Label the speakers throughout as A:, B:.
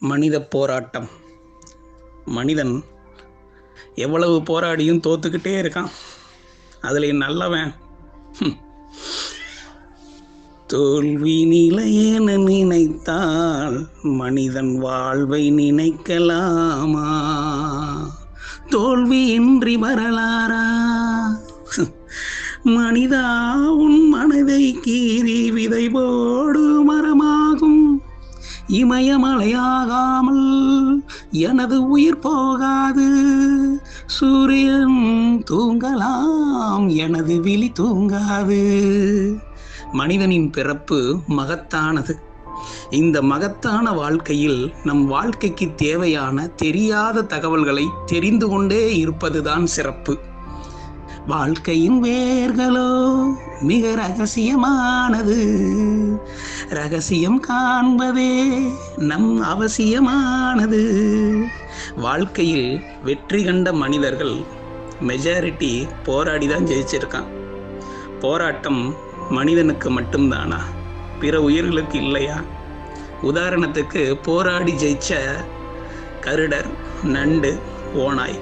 A: மனித போராட்டம். மனிதன் எவ்வளவு போராடியும் தோத்துக்கிட்டே இருக்கான். அதுல நல்லவன் தோல்வி நிலையென நினைத்தால் மனிதன் வாழ்வை நினைக்கலாமா? தோல்வியின்றி வரலாறா? மனிதா, உன் மனதை கீறி விதை போடு மரமாகும். இமயமலையாகாமல் எனது உயிர் போகாது. சூரியன் தூங்கலாம், எனது விழி தூங்காது. மனிதனின் பிறப்பு மகத்தானது. இந்த மகத்தான வாழ்க்கையில் நம் வாழ்க்கைக்கு தேவையான தெரியாத தகவல்களை தெரிந்து கொண்டே இருப்பதுதான் சிறப்பு. வாழ்க்கையின் வேர்களோ மிக ரகசியமானது. ரகசியம் காண்பதே நம் அவசியமானது. வாழ்க்கையில் வெற்றி கண்ட மனிதர்கள் மெஜாரிட்டி போராடிதான் ஜெயிச்சிருக்கான். போராட்டம் மனிதனுக்கு மட்டும்தானா? பிற உயிர்களுக்கு இல்லையா? உதாரணத்துக்கு போராடி ஜெயிச்ச கருடர், நண்டு, ஓநாய்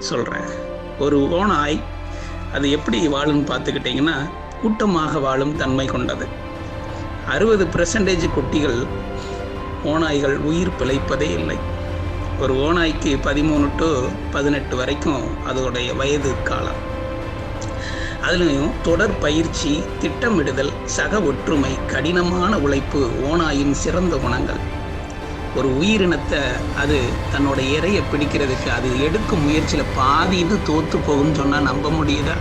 A: சொல்கிறேன். ஒரு ஓநாய் அது எப்படி வாழும் பார்த்துக்கிட்டிங்கன்னா, கூட்டமாக வாழும் தன்மை கொண்டது. 60% குட்டிகள் ஓநாய்கள் உயிர் பிழைப்பதே இல்லை. ஒரு ஓநாய்க்கு 13 to 18 வரைக்கும் அதோடைய வயது காலம். அதுலேயும் தொடர் பயிற்சி, திட்டமிடுதல், சக ஒற்றுமை, கடினமான உழைப்பு ஓநாயின் சிறந்த குணங்கள். ஒரு உயிரினத்தை அது தன்னோட இரையை பிடிக்கிறதுக்கு அது எடுக்கும் முயற்சியில் பாதி இது தோற்று போகும்னு சொன்னால் நம்ப முடியுதா?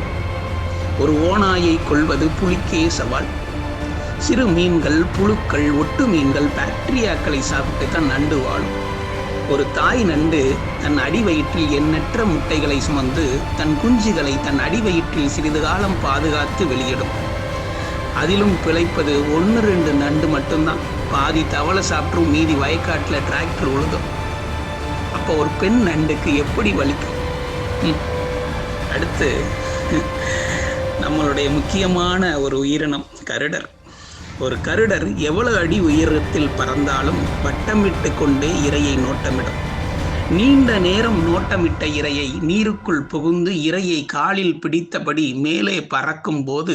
A: ஒரு ஓநாயை கொள்வது புலிக்கே சவால். சிறு மீன்கள், புழுக்கள், ஒட்டு மீன்கள், பாக்டீரியாக்களை சாப்பிட்டு தான் நண்டு வாழும். ஒரு தாய் நண்டு தன் அடிவயிற்றில் எண்ணற்ற முட்டைகளை சுமந்து தன் குஞ்சுகளை தன் அடிவயிற்றில் சிறிது காலம் பாதுகாத்து வெளியிடும். அதிலும் பிழைப்பது 1-2 நண்டு மட்டும்தான். பாதி தவளை சாப்பிட்டும், மீதி வயக்காட்டில் டிராக்டர் உழுதும். அப்போ ஒரு பெண் நண்டுக்கு எப்படி வலிக்கும்? அடுத்து நம்மளுடைய முக்கியமான ஒரு உயிரினம் கருடர். ஒரு கருடர் எவ்வளவு அடி உயரத்தில் பறந்தாலும் வட்டமிட்டு கொண்டே இரையை நோட்டமிடும். நீண்ட நேரம் நோட்டமிட்ட இரையை நீருக்குள் புகுந்து இரையை காலில் பிடித்தபடி மேலே பறக்கும் போது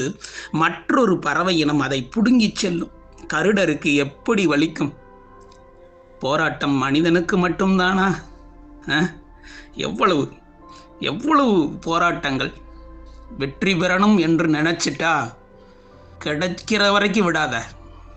A: மற்றொரு பறவை இனம் அதை புடுங்கி செல்லும். கருடருக்கு எப்படி வலிக்கும்? போராட்டம் மனிதனுக்கு மட்டும்தானா? எவ்வளவு எவ்வளவு போராட்டங்கள்! வெற்றி பெறணும் என்று நினைச்சிட்டா கிடைக்கிற வரைக்கும் விடாத.